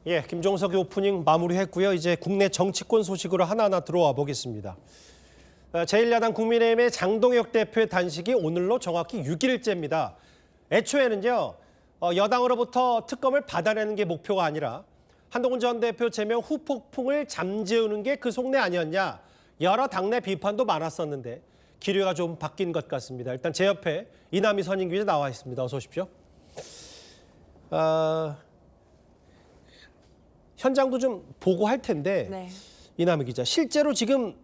예, 김종석의 오프닝 마무리했고요. 이제 국내 정치권 소식으로 하나하나 들어와 보겠습니다. 제1야당 국민의힘의 장동혁 대표의 단식이 오늘로 정확히 6일째입니다. 애초에는요, 여당으로부터 특검을 받아내는 게 목표가 아니라 한동훈 전 대표 제명 후폭풍을 잠재우는 게 그 속내 아니었냐. 여러 당내 비판도 많았었는데 기류가 좀 바뀐 것 같습니다. 일단 제 옆에 이남희 선임 기자 나와 있습니다. 어서 오십시오. 현장도 좀 보고 할 텐데 네. 이남희 기자, 실제로 지금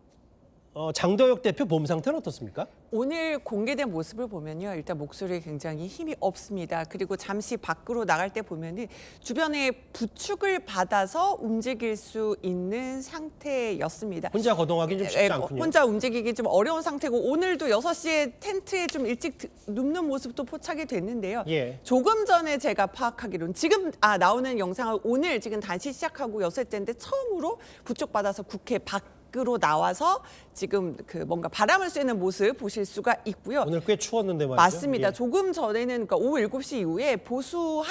장동혁 대표 몸 상태는 어떻습니까? 오늘 공개된 모습을 보면요. 일단 목소리에 굉장히 힘이 없습니다. 그리고 잠시 밖으로 나갈 때 보면은 주변에 부축을 받아서 움직일 수 있는 상태였습니다. 혼자 거동하기는 좀 쉽지 않군요. 혼자 움직이기 좀 어려운 상태고 오늘도 6시에 텐트에 좀 일찍 눕는 모습도 포착이 됐는데요. 예. 조금 전에 제가 파악하기로는 지금 나오는 영상은 오늘 지금 단식 시작하고 6시인데 처음으로 부축받아서 국회 밖으로 나와서 지금 그 뭔가 바람을 쐬는 모습 보실 수가 있고요. 오늘 꽤 추웠는데 말이죠. 맞습니다. 예. 조금 전에는 그러니까 오후 7시 이후에 보수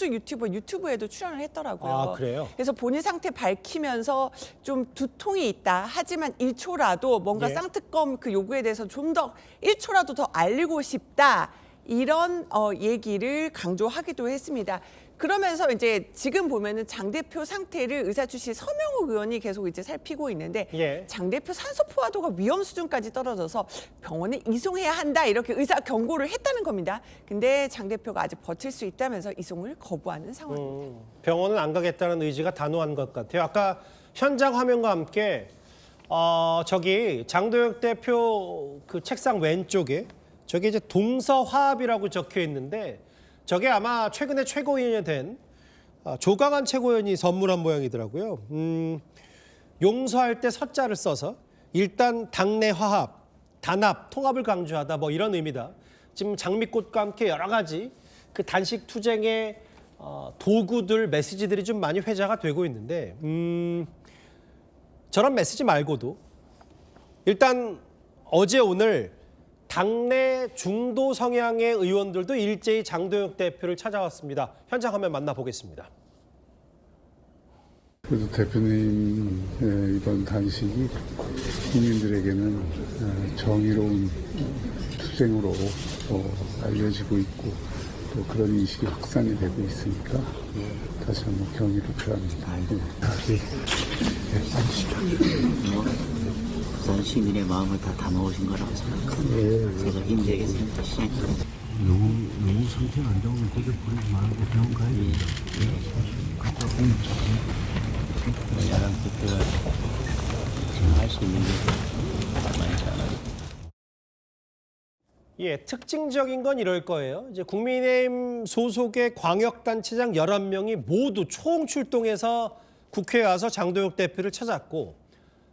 유튜브에도 출연을 했더라고요. 아, 그래요? 그래서 본인 상태 밝히면서 좀 두통이 있다. 하지만 1초라도 뭔가 예. 쌍특검 그 요구에 대해서 좀 더 1초라도 더 알리고 싶다. 이런 얘기를 강조하기도 했습니다. 그러면서 이제 지금 보면은 장 대표 상태를 의사 출신 서명욱 의원이 계속 이제 살피고 있는데 예. 장 대표 산소 포화도가 위험 수준까지 떨어져서 병원에 이송해야 한다 이렇게 의사 경고를 했다는 겁니다. 근데 장 대표가 아직 버틸 수 있다면서 이송을 거부하는 상황입니다. 병원은 안 가겠다는 의지가 단호한 것 같아요. 아까 현장 화면과 함께 저기 장동혁 대표 그 책상 왼쪽에 저게 이제 동서화합이라고 적혀 있는데 저게 아마 최근에 최고위원이 된 조강한 최고위원이 선물한 모양이더라고요. 용서할 때 서자를 써서 일단 당내 화합, 단합, 통합을 강조하다 뭐 이런 의미다. 지금 장미꽃과 함께 여러 가지 그 단식 투쟁의 도구들, 메시지들이 좀 많이 회자가 되고 있는데 저런 메시지 말고도 일단 어제 오늘 당내 중도 성향의 의원들도 일제히 장동혁 대표를 찾아왔습니다. 현장 화면 만나보겠습니다. 그래도 대표님 이번 단식이 국민들에게는 정의로운 투쟁으로 알려지고 있고 또 그런 인식이 확산이 되고 있으니까 다시 한번 경의를 표합니다. 부산 시민의 마음을 다 담아오신 거라고 생각합니다. 제가 힘들겠습니다. 시장님. 너무 상태가 안 좋으면 되게 버리지 말고 병원 가야 됩니다. 갔다 오면 야당 대표가 지금 할 수 있는 게 많지 않아요. 예, 특징적인 건 이럴 거예요. 이제 국민의힘 소속의 광역단체장 11명이 모두 총출동해서 국회에 와서 장동혁 대표를 찾았고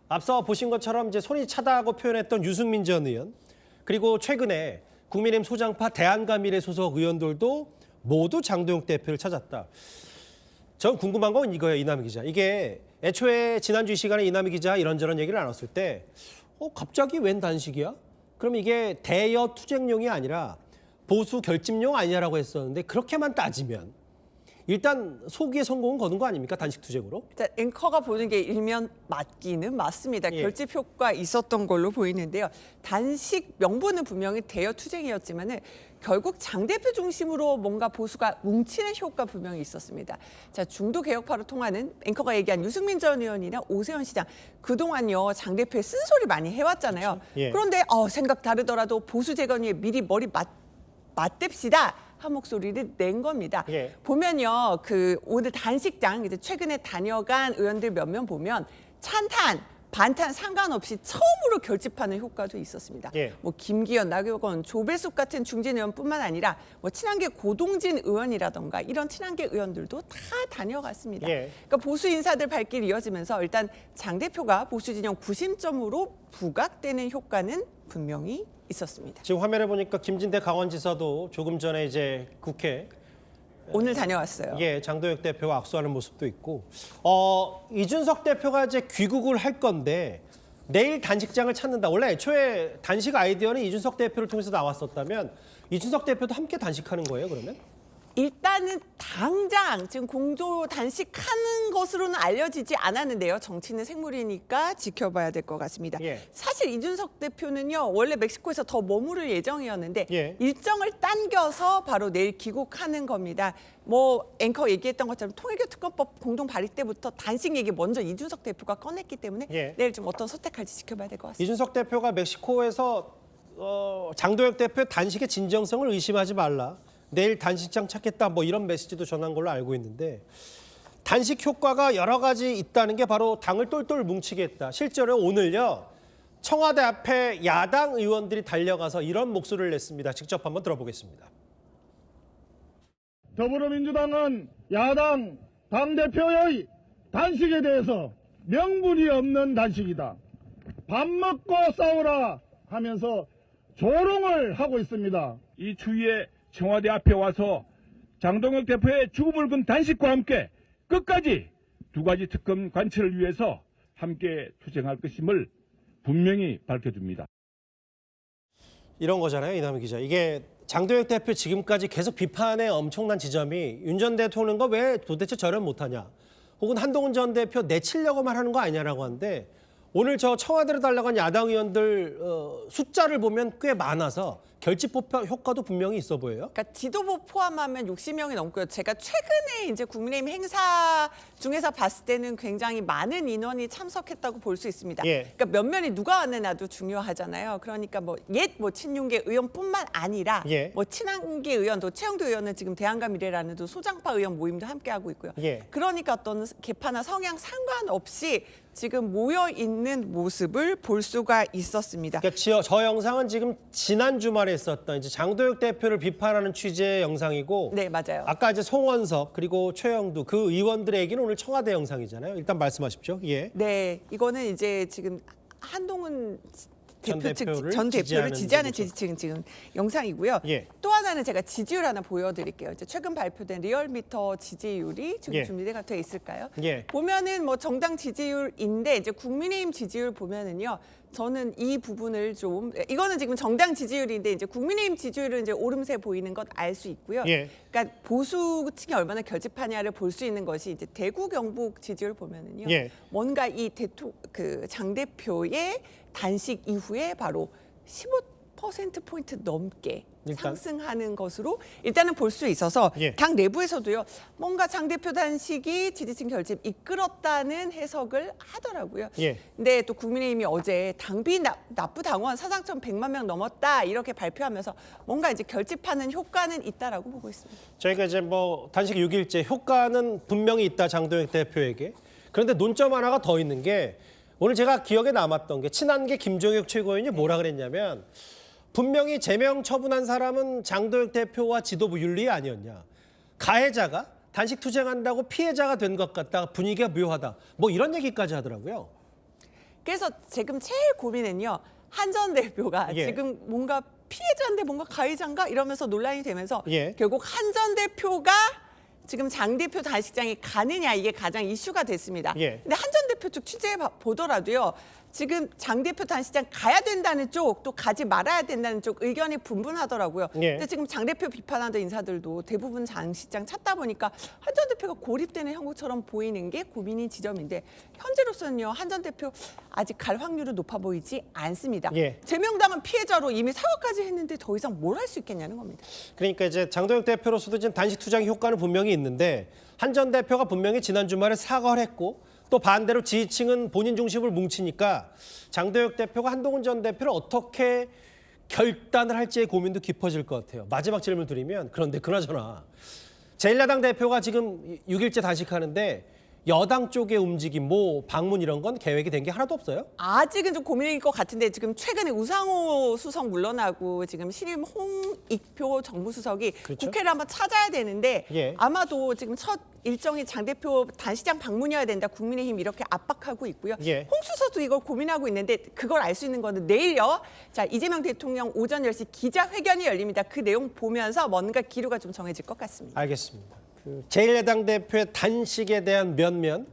앞서 보신 것처럼 이제 손이 차다고 표현했던 유승민 전 의원 그리고 최근에 국민의힘 소장파 대한가미래 소속 의원들도 모두 장동혁 대표를 찾았다. 전 궁금한 건 이거예요, 이남희 기자. 이게 애초에 지난주 이 시간에 이남희 기자 이런저런 얘기를 나눴을 때 갑자기 웬 단식이야? 그럼 이게 대여 투쟁용이 아니라 보수 결집용 아니냐라고 했었는데 그렇게만 따지면 일단 소기의 성공은 거둔 거 아닙니까? 단식 투쟁으로? 일단 앵커가 보는 게 일면 맞기는 맞습니다. 예. 결집 효과 있었던 걸로 보이는데요. 단식 명분은 분명히 대여 투쟁이었지만은 결국 장 대표 중심으로 뭔가 보수가 뭉치는 효과 분명히 있었습니다. 자, 중도 개혁파로 통하는 앵커가 얘기한 유승민 전 의원이나 오세훈 시장 그동안요 장 대표의 쓴소리 많이 해왔잖아요. 예. 그런데 생각 다르더라도 보수 재건위에 미리 머리 맞댑시다. 한 목소리를 낸 겁니다. 예. 보면요, 그 오늘 단식장 이제 최근에 다녀간 의원들 몇몇 보면 찬탄, 반탄 상관없이 처음으로 결집하는 효과도 있었습니다. 예. 뭐 김기현, 나경원, 조배숙 같은 중진 의원뿐만 아니라 뭐 친한계 고동진 의원이라던가 이런 친한계 의원들도 다 다녀갔습니다. 예. 그러니까 보수 인사들 발길이 이어지면서 일단 장 대표가 보수 진영 구심점으로 부각되는 효과는 분명히 있었습니다. 지금 화면에 보니까 김진대 강원지사도 조금 전에 이제 국회 오늘 다녀왔어요. 예, 장동혁 대표와 악수하는 모습도 있고 이준석 대표가 이제 귀국을 할 건데 내일 단식장을 찾는다. 원래 애초에 단식 아이디어는 이준석 대표를 통해서 나왔었다면 이준석 대표도 함께 단식하는 거예요, 그러면? 일단은 당장 지금 공조 단식하는 것으로는 알려지지 않았는데요. 정치는 생물이니까 지켜봐야 될 것 같습니다. 예. 사실 이준석 대표는요. 원래 멕시코에서 더 머무를 예정이었는데 예. 일정을 당겨서 바로 내일 귀국하는 겁니다. 뭐 앵커 얘기했던 것처럼 통일교 특검법 공동 발의 때부터 단식 얘기 먼저 이준석 대표가 꺼냈기 때문에 예. 내일 좀 어떤 선택할지 지켜봐야 될 것 같습니다. 이준석 대표가 멕시코에서 장도혁 대표 단식의 진정성을 의심하지 말라. 내일 단식장 찾겠다. 뭐 이런 메시지도 전한 걸로 알고 있는데 단식 효과가 여러 가지 있다는 게 바로 당을 똘똘 뭉치게 했다. 실제로 오늘요. 청와대 앞에 야당 의원들이 달려가서 이런 목소리를 냈습니다. 직접 한번 들어보겠습니다. 더불어민주당은 야당 당대표의 단식에 대해서 명분이 없는 단식이다. 밥 먹고 싸우라 하면서 조롱을 하고 있습니다. 이 추위에 청와대 앞에 와서 장동혁 대표의 죽음을 근 단식과 함께 끝까지 두 가지 특검 관철을 위해서 함께 투쟁할 것임을 분명히 밝혀줍니다. 이런 거잖아요, 이남희 기자. 이게 장도혁 대표 지금까지 계속 비판의 엄청난 지점이 윤 전 대통령과 왜 도대체 절연 못하냐. 혹은 한동훈 전 대표 내치려고만 하는 거 아니냐라고 하는데 오늘 저 청와대로 달려간 야당 의원들 숫자를 보면 꽤 많아서 결집보 효과도 분명히 있어 보여요. 그러니까 지도부 포함하면 60명이 넘고요. 제가 최근에 이제 국민의힘 행사 중에서 봤을 때는 굉장히 많은 인원이 참석했다고 볼 수 있습니다. 예. 그러니까 몇 면이 누가 왔느냐도 중요하잖아요. 그러니까 뭐 옛 친윤계 의원뿐만 아니라 예. 뭐 친한계 의원도 최영도 의원은 지금 대한과 미래라는 또 소장파 의원 모임도 함께 하고 있고요. 예. 그러니까 어떤 계파나 성향 상관없이 지금 모여 있는 모습을 볼 수가 있었습니다. 그러니까 저 영상은 지금 지난 주말에 있었던 이제 장도혁 대표를 비판하는 취재의 영상이고, 네, 맞아요. 아까 이제 송원석 그리고 최영두 그 의원들의 얘기는 오늘 청와대 영상이잖아요. 일단 말씀하십시오. 예. 네, 이거는 이제 지금 한동훈 전 대표 측 대표를 전 대표를 지지하는 지지하는 지지층 지금 영상이고요. 예. 또 하나는 제가 지지율 하나 보여드릴게요. 이제 최근 발표된 리얼미터 지지율이 지금 예. 준비가 돼 있을까요? 예. 보면은 뭐 정당 지지율인데 이제 국민의힘 지지율 보면은요. 저는 이 부분을 좀 이거는 지금 정당 지지율인데 이제 국민의힘 지지율은 이제 오름세 보이는 것 알 수 있고요. 예. 그러니까 보수층이 얼마나 결집하냐를 볼 수 있는 것이 이제 대구 경북 지지율 보면은요. 예. 뭔가 이 장 대표의 단식 이후에 바로 15%포인트 넘게 일단. 상승하는 것으로 일단은 볼 수 있어서 예. 당 내부에서도요. 뭔가 장 대표 단식이 지지층 결집 이끌었다는 해석을 하더라고요. 예. 근데 또 국민의힘이 어제 당비 납부 당원 사상천 100만 명 넘었다 이렇게 발표하면서 뭔가 이제 결집하는 효과는 있다라고 보고 있습니다. 저희가 이제 뭐 단식 6일째 효과는 분명히 있다 장도혁 대표에게. 그런데 논점 하나가 더 있는 게 오늘 제가 기억에 남았던 게 친한계 김종혁 최고위원이 뭐라 그랬냐면 분명히 제명 처분한 사람은 장도혁 대표와 지도부 윤리 아니었냐. 가해자가 단식 투쟁한다고 피해자가 된 것 같다. 분위기가 묘하다. 뭐 이런 얘기까지 하더라고요. 그래서 지금 제일 고민은요. 한 전 대표가 예. 지금 뭔가 피해자인데 뭔가 가해자인가 이러면서 논란이 되면서 예. 결국 한 전 대표가 지금 장 대표 단식장에 가느냐 이게 가장 이슈가 됐습니다. 예. 근데 한 전 대표 쪽 취재해 보더라도요. 지금 장 대표 단식장 가야 된다는 쪽, 또 가지 말아야 된다는 쪽 의견이 분분하더라고요. 예. 근데 지금 장 대표 비판하던 인사들도 대부분 장식장 찾다 보니까 한 전 대표가 고립되는 형국처럼 보이는 게 고민인 지점인데 현재로서는요. 한 전 대표 아직 갈 확률은 높아 보이지 않습니다. 예. 제명당은 피해자로 이미 사과까지 했는데 더 이상 뭘 할 수 있겠냐는 겁니다. 그러니까 이제 장도혁 대표로서도 지금 단식 투쟁 효과는 분명히 있는데 한 전 대표가 분명히 지난 주말에 사과를 했고 또 반대로 지지층은 본인 중심을 뭉치니까 장도혁 대표가 한동훈 전 대표를 어떻게 결단을 할지의 고민도 깊어질 것 같아요. 마지막 질문 드리면 그런데 그나저나 제1야당 대표가 지금 6일째 단식하는데 여당 쪽의 움직임, 뭐 방문 이런 건 계획이 된 게 하나도 없어요? 아직은 좀 고민일 것 같은데 지금 최근에 우상호 수석 물러나고 지금 신임 홍익표 정무수석이 그렇죠? 국회를 한번 찾아야 되는데 예. 아마도 지금 첫 일정이 장 대표 단식장 방문이어야 된다. 국민의힘 이렇게 압박하고 있고요. 예. 홍 수석도 이걸 고민하고 있는데 그걸 알 수 있는 거는 내일요. 자, 이재명 대통령 오전 10시 기자회견이 열립니다. 그 내용 보면서 뭔가 기류가 좀 정해질 것 같습니다. 알겠습니다. 제1야당 대표의 단식에 대한 면면,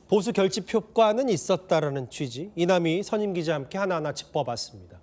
보수 결집 효과는 있었다라는 취지, 이남희 선임 기자와 함께 하나하나 짚어봤습니다.